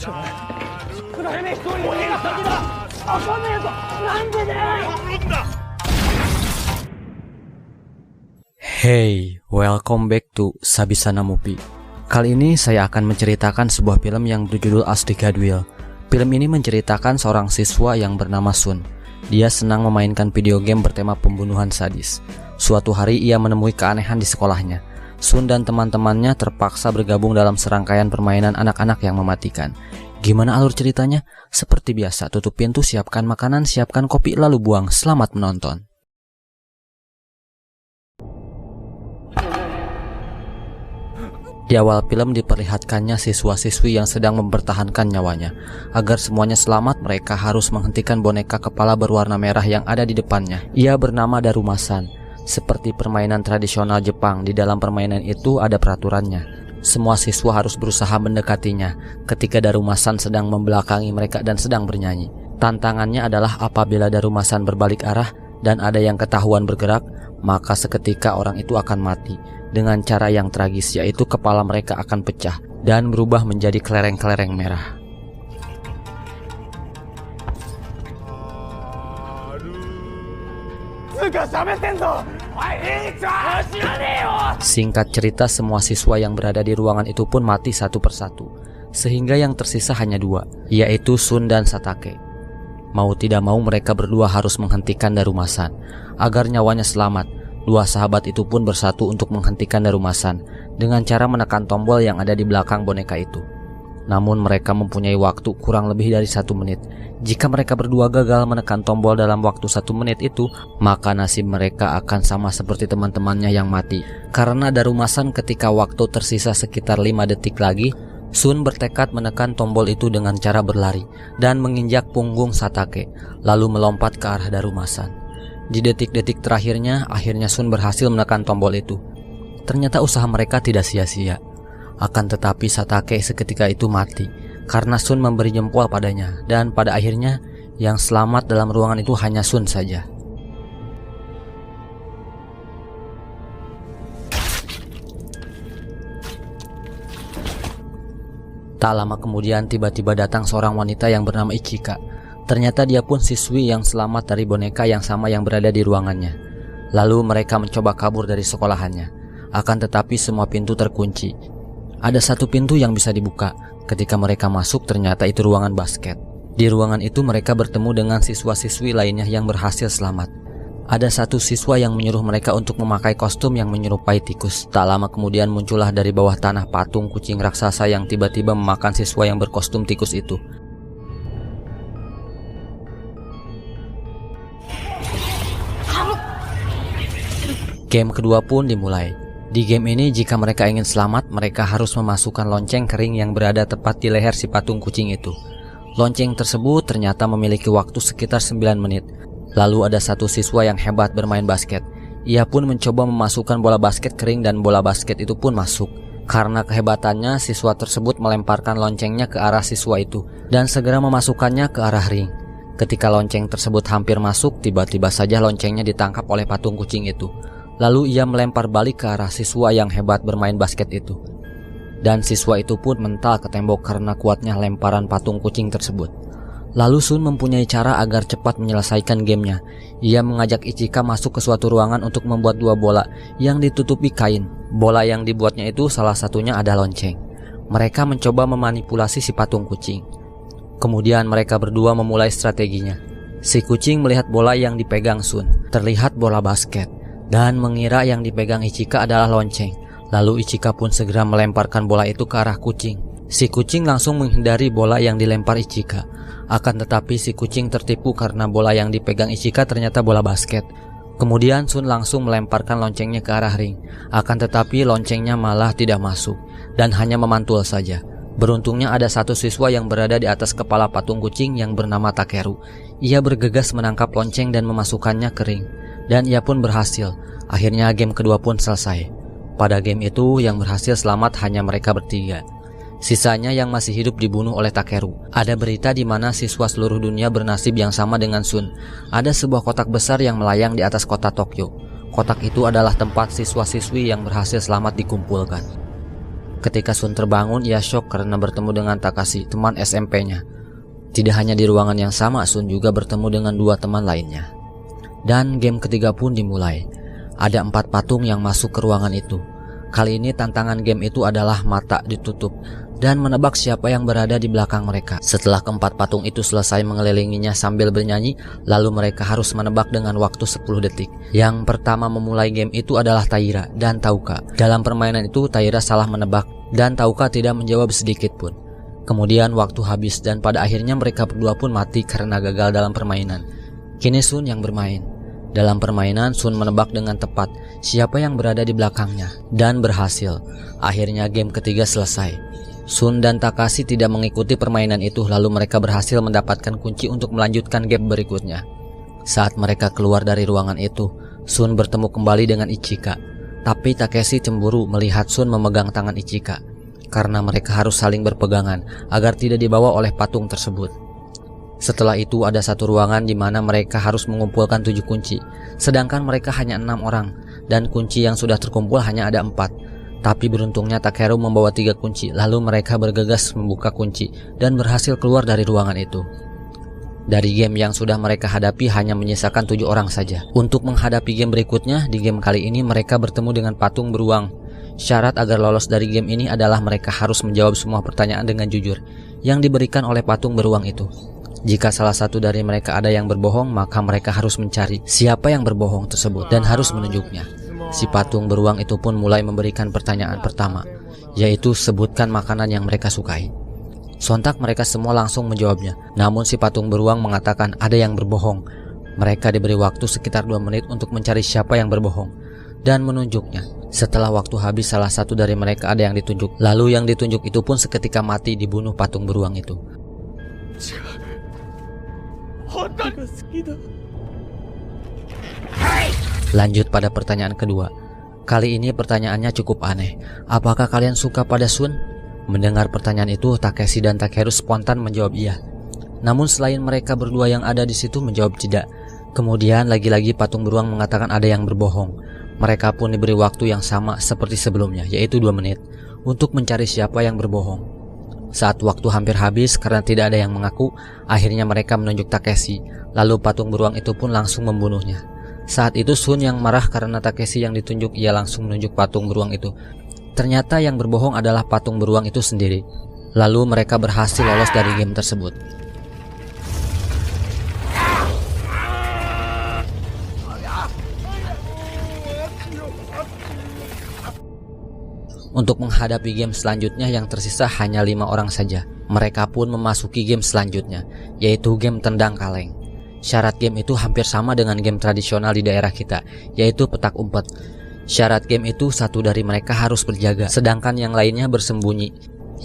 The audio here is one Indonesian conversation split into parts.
Hey, welcome back to Sabisana Movie. Kali ini saya akan menceritakan sebuah film yang berjudul Asli Godwill. Film ini menceritakan seorang siswa yang bernama Sun. Dia senang memainkan video game bertema pembunuhan sadis. Suatu hari ia menemui keanehan di sekolahnya. Sun dan teman-temannya terpaksa bergabung dalam serangkaian permainan anak-anak yang mematikan. Gimana alur ceritanya? Seperti biasa, tutup pintu, siapkan makanan, siapkan kopi, lalu buang. Selamat menonton. Di awal film diperlihatkannya siswa-siswi yang sedang mempertahankan nyawanya. Agar semuanya selamat, mereka harus menghentikan boneka kepala berwarna merah yang ada di depannya. Ia bernama Darumasan. Seperti permainan tradisional Jepang, di dalam permainan itu ada peraturannya. Semua siswa harus berusaha mendekatinya ketika Darumasan sedang membelakangi mereka dan sedang bernyanyi. Tantangannya adalah apabila Darumasan berbalik arah dan ada yang ketahuan bergerak, maka seketika orang itu akan mati. Dengan cara yang tragis, yaitu kepala mereka akan pecah dan berubah menjadi kelereng-kelereng merah. Singkat cerita, semua siswa yang berada di ruangan itu pun mati satu persatu, sehingga yang tersisa hanya dua, yaitu Sun dan Satake. Mau tidak mau mereka berdua harus menghentikan Darumasan. Agar nyawanya selamat, dua sahabat itu pun bersatu untuk menghentikan Darumasan dengan cara menekan tombol yang ada di belakang boneka itu. Namun mereka mempunyai waktu kurang lebih dari 1 menit. Jika mereka berdua gagal menekan tombol dalam waktu 1 menit itu, maka nasib mereka akan sama seperti teman-temannya yang mati. Karena Darumasan ketika waktu tersisa sekitar 5 detik lagi, Sun bertekad menekan tombol itu dengan cara berlari dan menginjak punggung Satake, lalu melompat ke arah Darumasan. Di detik-detik terakhirnya, akhirnya Sun berhasil menekan tombol itu. Ternyata usaha mereka tidak sia-sia. Akan tetapi Satake seketika itu mati karena Sun memberi jempol padanya, dan pada akhirnya yang selamat dalam ruangan itu hanya Sun saja. Tak lama kemudian tiba-tiba datang seorang wanita yang bernama Ichika. Ternyata dia pun siswi yang selamat dari boneka yang sama yang berada di ruangannya. Lalu mereka mencoba kabur dari sekolahannya. Akan tetapi semua pintu terkunci. Ada satu pintu yang bisa dibuka. Ketika mereka masuk, ternyata itu ruangan basket. Di ruangan itu mereka bertemu dengan siswa-siswi lainnya yang berhasil selamat. Ada satu siswa yang menyuruh mereka untuk memakai kostum yang menyerupai tikus. Tak lama kemudian muncullah dari bawah tanah patung kucing raksasa yang tiba-tiba memakan siswa yang berkostum tikus itu. Game kedua pun dimulai. Di game ini jika mereka ingin selamat, mereka harus memasukkan lonceng kering yang berada tepat di leher si patung kucing itu. Lonceng tersebut ternyata memiliki waktu sekitar 9 menit. Lalu ada satu siswa yang hebat bermain basket. Ia pun mencoba memasukkan bola basket kering dan bola basket itu pun masuk. Karena kehebatannya, siswa tersebut melemparkan loncengnya ke arah siswa itu dan segera memasukkannya ke arah ring. Ketika lonceng tersebut hampir masuk, tiba-tiba saja loncengnya ditangkap oleh patung kucing itu. Lalu ia melempar balik ke arah siswa yang hebat bermain basket itu. Dan siswa itu pun mental ke tembok karena kuatnya lemparan patung kucing tersebut. Lalu Sun mempunyai cara agar cepat menyelesaikan gamenya. Ia mengajak Ichika masuk ke suatu ruangan untuk membuat 2 bola yang ditutupi kain. Bola yang dibuatnya itu salah satunya ada lonceng. Mereka mencoba memanipulasi si patung kucing. Kemudian mereka berdua memulai strateginya. Si kucing melihat bola yang dipegang Sun, terlihat bola basket, dan mengira yang dipegang Ichika adalah lonceng. Lalu Ichika pun segera melemparkan bola itu ke arah kucing. Si kucing langsung menghindari bola yang dilempar Ichika. Akan tetapi si kucing tertipu karena bola yang dipegang Ichika ternyata bola basket. Kemudian Sun langsung melemparkan loncengnya ke arah ring. Akan tetapi loncengnya malah tidak masuk dan hanya memantul saja. Beruntungnya ada satu siswa yang berada di atas kepala patung kucing yang bernama Takeru. Ia bergegas menangkap lonceng dan memasukkannya ke ring. Dan ia pun berhasil. Akhirnya game kedua pun selesai. Pada game itu yang berhasil selamat hanya mereka bertiga. Sisanya yang masih hidup dibunuh oleh Takeru. Ada berita di mana siswa seluruh dunia bernasib yang sama dengan Sun. Ada sebuah kotak besar yang melayang di atas kota Tokyo. Kotak itu adalah tempat siswa-siswi yang berhasil selamat dikumpulkan. Ketika Sun terbangun, ia syok karena bertemu dengan Takashi, teman SMP-nya. Tidak hanya di ruangan yang sama, Sun juga bertemu dengan dua teman lainnya. Dan game ketiga pun dimulai. Ada 4 patung yang masuk ke ruangan itu. Kali ini tantangan game itu adalah mata ditutup dan menebak siapa yang berada di belakang mereka. Setelah keempat patung itu selesai mengelilinginya sambil bernyanyi, lalu mereka harus menebak dengan waktu 10 detik. Yang pertama memulai game itu adalah Taira dan Tauka. Dalam permainan itu Taira salah menebak dan Tauka tidak menjawab sedikit pun. Kemudian waktu habis dan pada akhirnya mereka berdua pun mati karena gagal dalam permainan. Kini Sun yang bermain. Dalam permainan, Sun menebak dengan tepat siapa yang berada di belakangnya dan berhasil. Akhirnya game ketiga selesai. Sun dan Takashi tidak mengikuti permainan itu, lalu mereka berhasil mendapatkan kunci untuk melanjutkan game berikutnya. Saat mereka keluar dari ruangan itu, Sun bertemu kembali dengan Ichika. Tapi Takeshi cemburu melihat Sun memegang tangan Ichika karena mereka harus saling berpegangan agar tidak dibawa oleh patung tersebut. Setelah itu ada satu ruangan di mana mereka harus mengumpulkan 7 kunci, sedangkan mereka hanya 6 orang dan kunci yang sudah terkumpul hanya ada 4. Tapi beruntungnya Takeru membawa 3 kunci, lalu mereka bergegas membuka kunci dan berhasil keluar dari ruangan itu. Dari game yang sudah mereka hadapi hanya menyisakan 7 orang saja. Untuk menghadapi game berikutnya, di game kali ini mereka bertemu dengan patung beruang. Syarat agar lolos dari game ini adalah mereka harus menjawab semua pertanyaan dengan jujur yang diberikan oleh patung beruang itu. Jika salah satu dari mereka ada yang berbohong, maka mereka harus mencari siapa yang berbohong tersebut dan harus menunjuknya. Si patung beruang itu pun mulai memberikan pertanyaan pertama, yaitu sebutkan makanan yang mereka sukai. Sontak mereka semua langsung menjawabnya. Namun si patung beruang mengatakan ada yang berbohong. Mereka diberi waktu sekitar 2 menit untuk mencari siapa yang berbohong dan menunjuknya. Setelah waktu habis, salah satu dari mereka ada yang ditunjuk. Lalu yang ditunjuk itu pun seketika mati dibunuh patung beruang itu. Lanjut pada pertanyaan kedua. Kali ini pertanyaannya cukup aneh. Apakah kalian suka pada Sun? Mendengar pertanyaan itu, Takeshi dan Takeru spontan menjawab iya. Namun selain mereka berdua yang ada di situ menjawab tidak. Kemudian lagi-lagi patung beruang mengatakan ada yang berbohong. Mereka pun diberi waktu yang sama seperti sebelumnya, yaitu 2 menit, untuk mencari siapa yang berbohong. Saat waktu hampir habis karena tidak ada yang mengaku, akhirnya mereka menunjuk Takeshi. Lalu patung beruang itu pun langsung membunuhnya. Saat itu Sun yang marah karena Takeshi yang ditunjuk, ia langsung menunjuk patung beruang itu. Ternyata yang berbohong adalah patung beruang itu sendiri. Lalu mereka berhasil lolos dari game tersebut. Untuk menghadapi game selanjutnya yang tersisa hanya 5 orang saja. Mereka pun memasuki game selanjutnya, yaitu game tendang kaleng. Syarat game itu hampir sama dengan game tradisional di daerah kita, yaitu petak umpet. Syarat game itu satu dari mereka harus berjaga, sedangkan yang lainnya bersembunyi.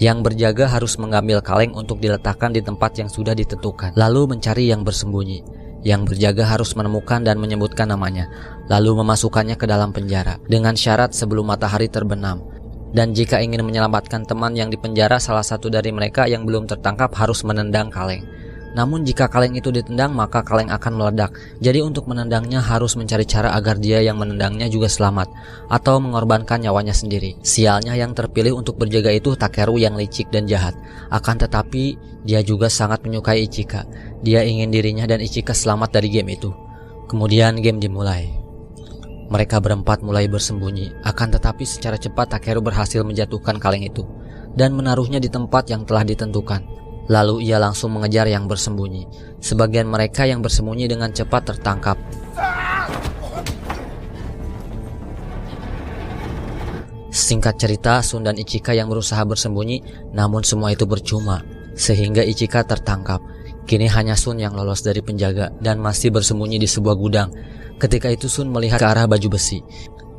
Yang berjaga harus mengambil kaleng untuk diletakkan di tempat yang sudah ditentukan, lalu mencari yang bersembunyi. Yang berjaga harus menemukan dan menyebutkan namanya, lalu memasukkannya ke dalam penjara, dengan syarat sebelum matahari terbenam. Dan jika ingin menyelamatkan teman yang dipenjara, salah satu dari mereka yang belum tertangkap harus menendang kaleng. Namun jika kaleng itu ditendang, maka kaleng akan meledak. Jadi untuk menendangnya harus mencari cara agar dia yang menendangnya juga selamat, atau mengorbankan nyawanya sendiri. Sialnya yang terpilih untuk berjaga itu Takeru yang licik dan jahat. Akan tetapi dia juga sangat menyukai Ichika. Dia ingin dirinya dan Ichika selamat dari game itu. Kemudian game dimulai. Mereka berempat mulai bersembunyi, akan tetapi secara cepat Takeru berhasil menjatuhkan kaleng itu dan menaruhnya di tempat yang telah ditentukan. Lalu ia langsung mengejar yang bersembunyi. Sebagian mereka yang bersembunyi dengan cepat tertangkap. Singkat cerita, Sun dan Ichika yang berusaha bersembunyi, namun semua itu percuma, sehingga Ichika tertangkap. Kini hanya Sun yang lolos dari penjaga dan masih bersembunyi di sebuah gudang. Ketika itu Sun melihat ke arah baju besi.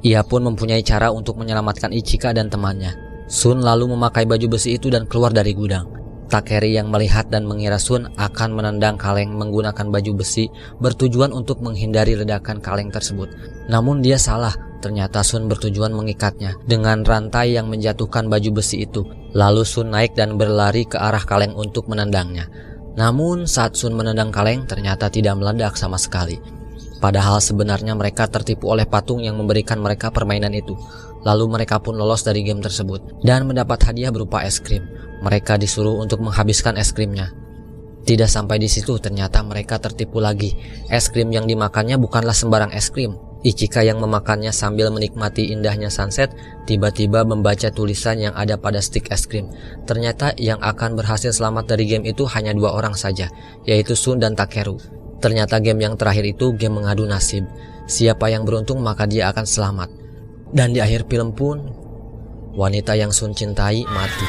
Ia pun mempunyai cara untuk menyelamatkan Ichika dan temannya. Sun lalu memakai baju besi itu dan keluar dari gudang. Takeri yang melihat dan mengira Sun akan menendang kaleng menggunakan baju besi bertujuan untuk menghindari ledakan kaleng tersebut. Namun dia salah, ternyata Sun bertujuan mengikatnya dengan rantai yang menjatuhkan baju besi itu. Lalu Sun naik dan berlari ke arah kaleng untuk menendangnya. Namun saat Sun menendang kaleng ternyata tidak meledak sama sekali. Padahal sebenarnya mereka tertipu oleh patung yang memberikan mereka permainan itu. Lalu mereka pun lolos dari game tersebut dan mendapat hadiah berupa es krim. Mereka disuruh untuk menghabiskan es krimnya. Tidak sampai di situ, ternyata mereka tertipu lagi. Es krim yang dimakannya bukanlah sembarang es krim. Ichika yang memakannya sambil menikmati indahnya sunset, tiba-tiba membaca tulisan yang ada pada stik es krim. Ternyata yang akan berhasil selamat dari game itu hanya 2 orang saja, yaitu Sun dan Takeru. Ternyata game yang terakhir itu game mengadu nasib. Siapa yang beruntung maka dia akan selamat. Dan di akhir film pun, wanita yang Sun cintai mati.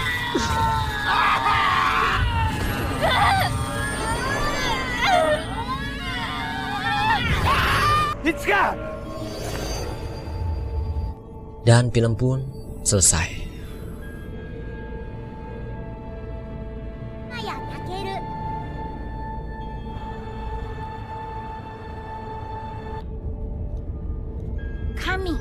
Dan film pun selesai. Kami